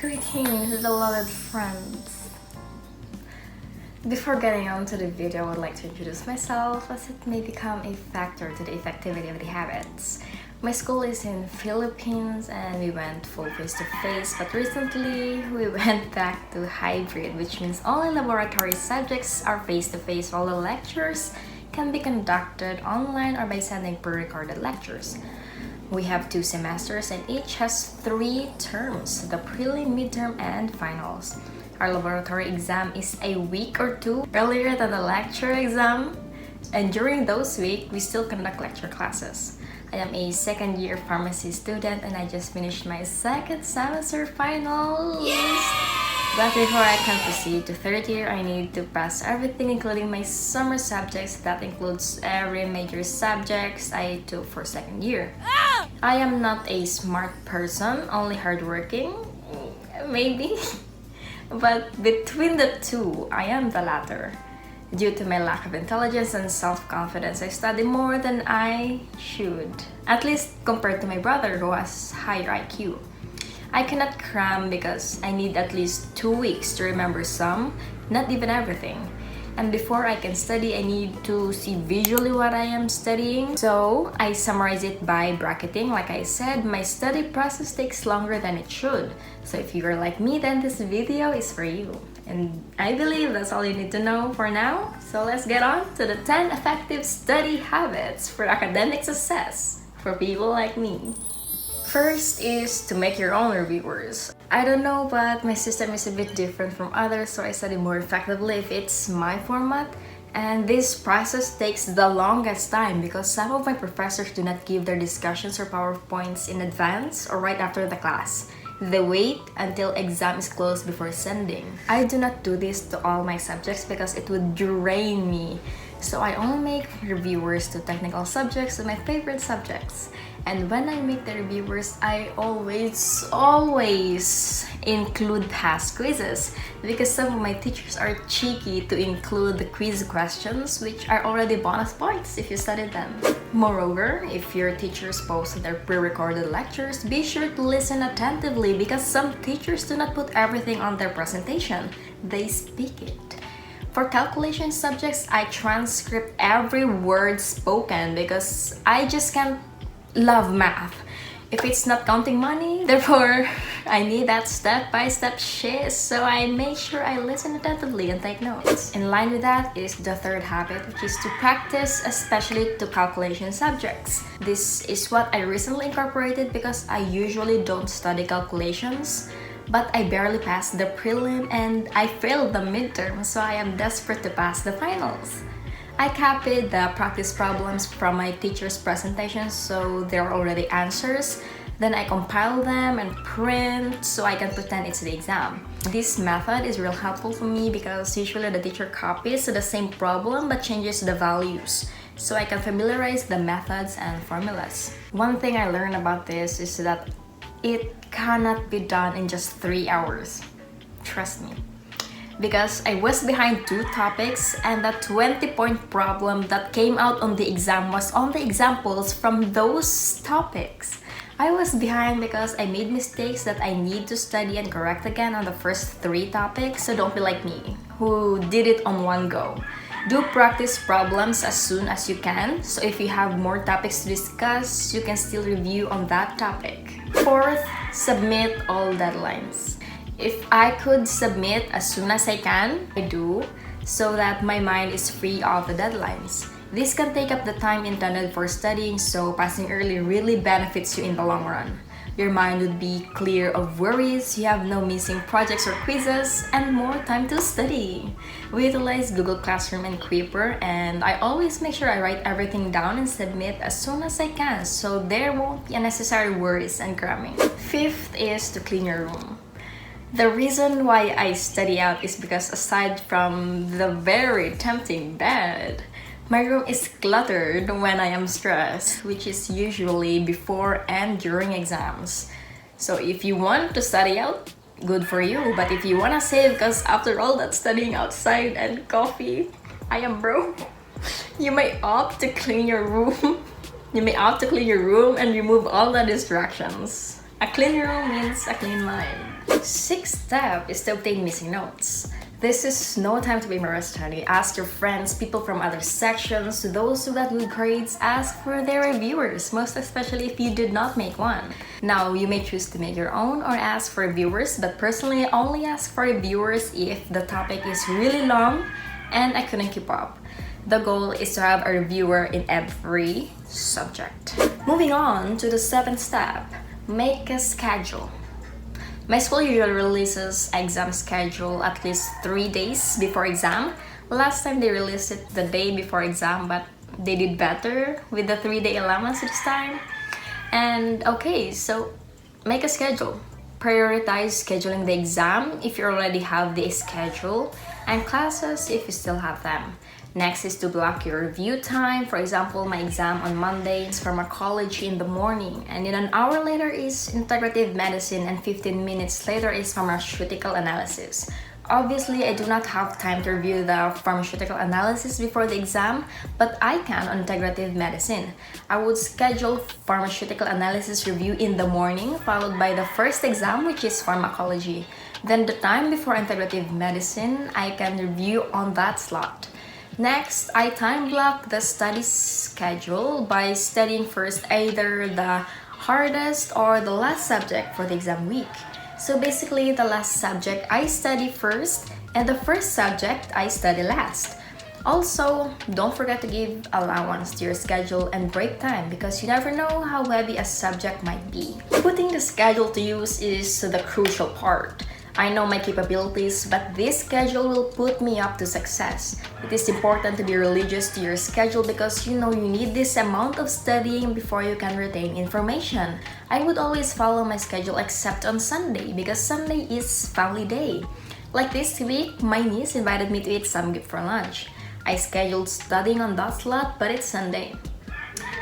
Greetings, beloved friends. Before getting on to the video, I would like to introduce myself as it may become a factor to the effectivity of the habits. My school is in Philippines and we went full face-to-face, but recently we went back to hybrid, which means only laboratory subjects are face-to-face while the lectures can be conducted online or by sending pre-recorded lectures. We have 2 semesters and each has 3 terms, the prelim, midterm, and finals. Our laboratory exam is a week or 2 earlier than the lecture exam, and during those weeks, we still conduct lecture classes. I am a second-year pharmacy student and I just finished my 2nd semester finals. Yeah! But before I can proceed to 3rd year, I need to pass everything including my summer subjects. That includes every major subjects I took for 2nd year. I am not a smart person, only hardworking, maybe. But between the two, I am the latter. Due to my lack of intelligence and self-confidence, I study more than I should. At least compared to my brother who has higher IQ. I cannot cram because I need at least 2 weeks to remember some, not even everything. And before I can study, I need to see visually what I am studying. So I summarize it by bracketing. Like I said, my study process takes longer than it should. So if you're like me, then this video is for you. And I believe that's all you need to know for now. So let's get on to the 10 effective study habits for academic success for people like me. First is to make your own reviewers. I don't know, but my system is a bit different from others, so I study more effectively if it's my format. And this process takes the longest time because some of my professors do not give their discussions or PowerPoints in advance or right after the class. They wait until exam is closed before sending. I do not do this to all my subjects because it would drain me. So I only make reviewers to technical subjects and my favorite subjects. And when I make the reviewers, I always include past quizzes because some of my teachers are cheeky to include the quiz questions, which are already bonus points if you studied them. Moreover, if your teachers post their pre-recorded lectures, be sure to listen attentively because some teachers do not put everything on their presentation. They speak it. For calculation subjects, I transcript every word spoken because I just can't love math if it's not counting money. Therefore, I need that step-by-step shit, so I make sure I listen attentively and take notes. In line with that is the 3rd habit, which is to practice, especially to calculation subjects. This is what I recently incorporated because I usually don't study calculations, but I barely passed the prelim and I failed the midterm, so I am desperate to pass the finals. I copied the practice problems from my teacher's presentations, so they're already answers. Then I compile them and print so I can pretend it's the exam. This method is real helpful for me because usually the teacher copies the same problem but changes the values, so I can familiarize the methods and formulas. One thing I learned about this is that it cannot be done in just 3 hours. Trust me. Because I was behind 2 topics and the 20-point problem that came out on the exam was on the examples from those topics. I was behind because I made mistakes that I need to study and correct again on the first 3 topics, so don't be like me, who did it on one go. Do practice problems as soon as you can, so if you have more topics to discuss, you can still review on that topic. 4th, submit all deadlines. If I could submit as soon as I can, I do, so that my mind is free of the deadlines. This can take up the time intended for studying, so passing early really benefits you in the long run. Your mind would be clear of worries, you have no missing projects or quizzes, and more time to study. We utilize Google Classroom and Creeper, and I always make sure I write everything down and submit as soon as I can, so there won't be unnecessary worries and cramming. 5th is to clean your room. The reason why I study out is because aside from the very tempting bed, my room is cluttered when I am stressed, which is usually before and during exams. So if you want to study out, good for you. But if you want to save, because after all that studying outside and coffee, I am broke. You may opt to clean your room. You may opt to clean your room and remove all the distractions. A clean room means a clean mind. Sixth step is to obtain missing notes. This is no time to be embarrassed, honey. Ask your friends, people from other sections, those who got good grades, ask for their reviewers, most especially if you did not make one. Now, you may choose to make your own or ask for reviewers, but personally, I only ask for reviewers if the topic is really long and I couldn't keep up. The goal is to have a reviewer in every subject. Moving on to the seventh step, make a schedule. My school usually releases exam schedule at least 3 days before exam. Last time they released it the day before exam, but they did better with the 3-day allowance this time. And okay, so make a schedule. Prioritize scheduling the exam if you already have the schedule, and classes if you still have them. Next is to block your review time. For example, my exam on Monday is pharmacology in the morning, and then an hour later is integrative medicine, and 15 minutes later is pharmaceutical analysis. Obviously, I do not have time to review the pharmaceutical analysis before the exam, but I can on integrative medicine. I would schedule pharmaceutical analysis review in the morning, followed by the first exam, which is pharmacology. Then the time before integrative medicine, I can review on that slot. Next, I time block the study schedule by studying first either the hardest or the last subject for the exam week. So basically, the last subject I study first and the first subject I study last. Also, don't forget to give allowance to your schedule and break time because you never know how heavy a subject might be. Putting the schedule to use is the crucial part. I know my capabilities, but this schedule will put me up to success. It is important to be religious to your schedule because you know you need this amount of studying before you can retain information. I would always follow my schedule except on Sunday because Sunday is family day. Like this week, my niece invited me to eat samgyeop for lunch. I scheduled studying on that slot, but it's Sunday.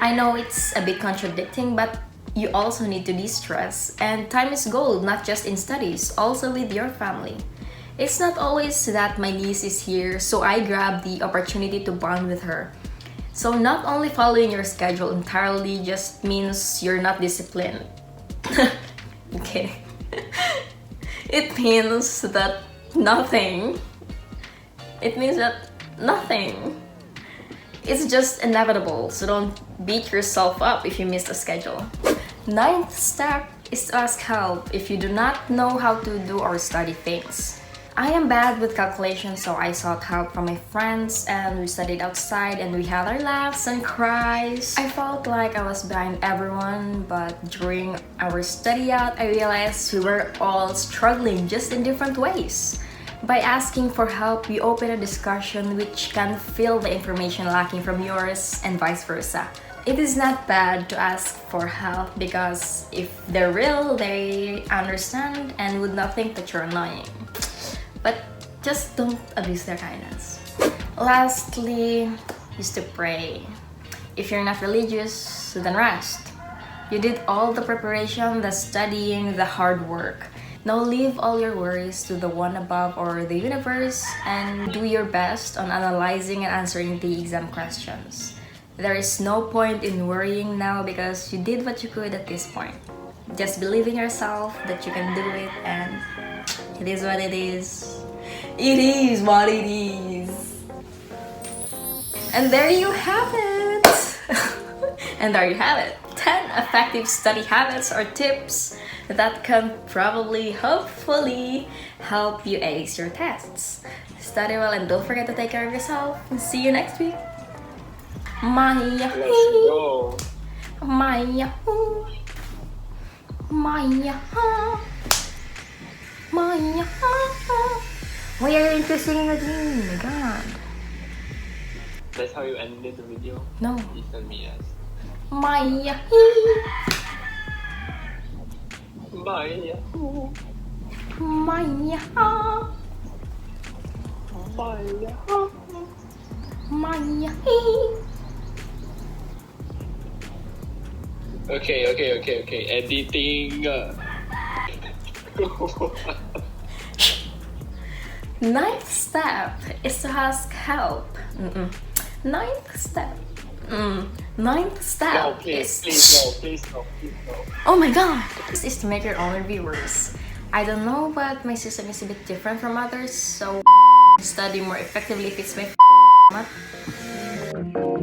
I know it's a bit contradicting, but you also need to de-stress, and time is gold, not just in studies, also with your family. It's not always that my niece is here, so I grab the opportunity to bond with her. So not only following your schedule entirely just means you're not disciplined. Okay. It means that nothing. It means that nothing. It's just inevitable, so don't beat yourself up if you miss the schedule. Ninth step is to ask help if you do not know how to do or study things. I am bad with calculations, so I sought help from my friends and we studied outside and we had our laughs and cries. I felt like I was behind everyone, but during our study out, I realized we were all struggling just in different ways. By asking for help, we open a discussion which can fill the information lacking from yours and vice versa. It is not bad to ask for help because if they're real, they understand and would not think that you're annoying. But just don't abuse their kindness. Lastly, is to pray. If you're not religious, then rest. You did all the preparation, the studying, the hard work. Now leave all your worries to the one above or the universe and do your best on analyzing and answering the exam questions. There is no point in worrying now because you did what you could at this point. Just believe in yourself that you can do it, and it is what it is. It is what it is. And there you have it. And there you have it. 10 effective study habits or tips that can probably, hopefully, help you ace your tests. Study well and don't forget to take care of yourself. See you next week. Maya. Let's go. Maya. Maya. Maya. Why are you into singing again? Oh my god. That's how you ended the video? No. Listen me as Maya. Maya. Maya. Maya. Maya. Okay. Editing. Ninth step is to ask help. Ninth step. Ninth step No, please no. Oh my god! This is to make your own reviewers. I don't know, but my system is a bit different from others, so study more effectively if it's my math.